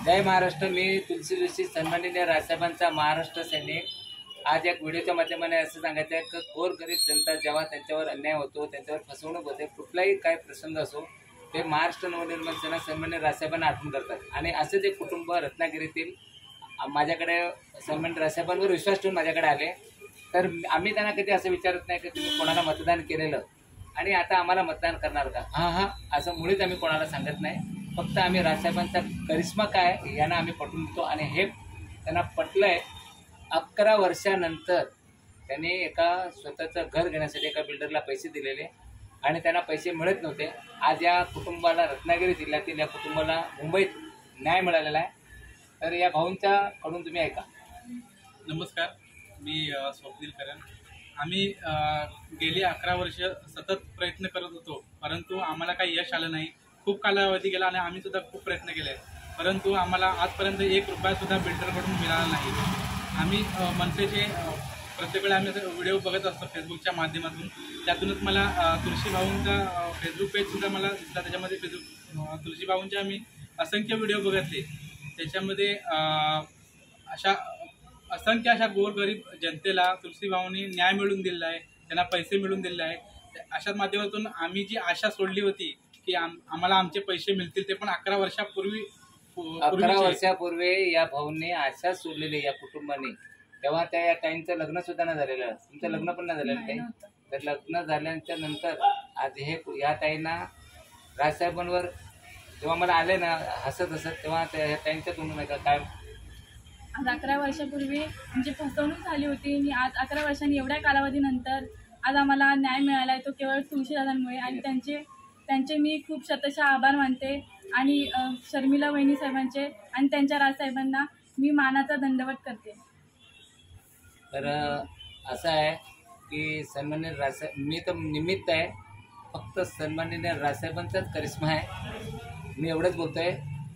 जय महाराष्ट्र। मी तुलसी जोशी, सन्माननीय राजसाहेबांचा महाराष्ट्र सैनिक। आज एक व्हिडिओच्या माध्यमाने असं सांगायचं आहे की गोरगरीब जनता जेव्हा त्यांच्यावर अन्याय होतो, त्यांच्यावर फसवणूक होते, कुठलाही काय प्रसंग असो, ते महाराष्ट्र नवनिर्माण सेना सन्माननीय राजसाहेबांना आठवण करतात। आणि असंच एक कुटुंब रत्नागिरीतील माझ्याकडे सन्माननीय राजसाहेबांवर विश्वास ठेवून माझ्याकडे आले। तर आम्ही त्यांना कधी असं विचारत नाही की तुम्ही कोणाला मतदान केलेलं आणि आता आम्हाला मतदान करणार का, हां असं मुळीच आम्ही कोणाला सांगत नाही। फक्त आम्ही राजसाहेबांचा करिश्मा काय यांना आम्ही पटवून देतो आणि हे त्यांना पटलंय। 11 वर्षानंतर त्यांनी एका स्वतःचं घर घेण्यासाठी एका बिल्डरला पैसे दिलेले आणि त्यांना पैसे मिळत नव्हते। आज या कुटुंबाला, रत्नागिरी जिल्ह्यातील या कुटुंबाला मुंबईत न्याय मिळालेला आहे। तर या भाऊंच्या कडून तुम्ही ऐका। नमस्कार, मी स्वप्नील करण। आम्ही गेली 11 वर्ष सतत प्रयत्न करत होतो, परंतु आम्हाला काही यश आलं नाही। खूप कालावधी गेला आणि आम्ही सुद्धा खूप प्रयत्न केले, परंतु आम्हाला आजपर्यंत 1 रुपया सुद्धा बिल्डरकडून मिळाला नाही। आम्ही मनसेचे प्रत्येक वेळा आम्ही व्हिडिओ बघत असतो फेसबुकच्या माध्यमातून। त्यातूनच मला तुळशी भाऊंचा फेसबुक पेज सुद्धा मला दिसला। त्याच्यामध्ये तुळशी भाऊंचे आम्ही असंख्य व्हिडिओ बघितले। त्याच्यामध्ये असंख्य अशा गोरगरीब जनतेला तुलसी भाऊंनी न्याय मिळवून दिलेला आहे, त्यांना पैसे मिळवून दिलेले आहे। अशा माध्यमातून आम्ही जी आशा सोडली होती की आम्हाला आमचे पैसे मिळतील, ते पण 11 वर्षापूर्वी 11 वर्षापूर्वी या भाऊंनी आशा सोडलेली या कुटुंबाने। तेव्हा त्या ताईंचं लग्न सुद्धा नाही झालेलं, तुमचं लग्न पण नाही झालेलं काही। तर लग्न झाल्याच्या नंतर आज हे या ताईंना राजसाहेबांवर जेव्हा मला आले ना हसत हसत, तेव्हा त्या ताईंच्या तोंडून नाही का काय आज 11 वर्षापूर्वी म्हणजे फसवणूक झाली होती आणि आज 11 वर्षांनी एवढ्या कालावधीनंतर आज आम्हाला न्याय मिळाला आहे, तो केवळ तुळशीदादांमुळे। आणि त्यांचे मी खूप शतशः आभार मानते आणि शर्मिला वहिनी साहेबांचे आणि त्यांच्या राजसाहेबांना मी मानाचा दंडवत करते। तर असं आहे की सन्माननीय राजसाहेब, मी तर निमित्त आहे, फक्त सन्माननीय राजसाहेबांचाच करिश्मा आहे। मी एवढंच बोलतोय,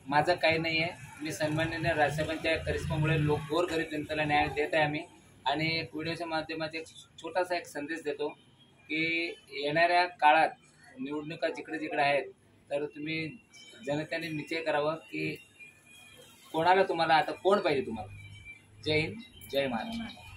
माझं काही नाही आहे। मी सन्माननीय राजसाहेबांच्या करिश्मामुळे गोरगरीब जनतेला न्याय देत आहे आम्ही। आणि एक व्हिडिओच्या माध्यमात एक छोटासा एक संदेश देतो की येणाऱ्या काळात निवडणुका जिकडे जिकडे आहेत, तर तुम्ही जनतेने निश्चय करावं की कोणाला तुम्हाला आता कोण पाहिजे तुम्हाला। जय हिंद, जय महाराष्ट्र।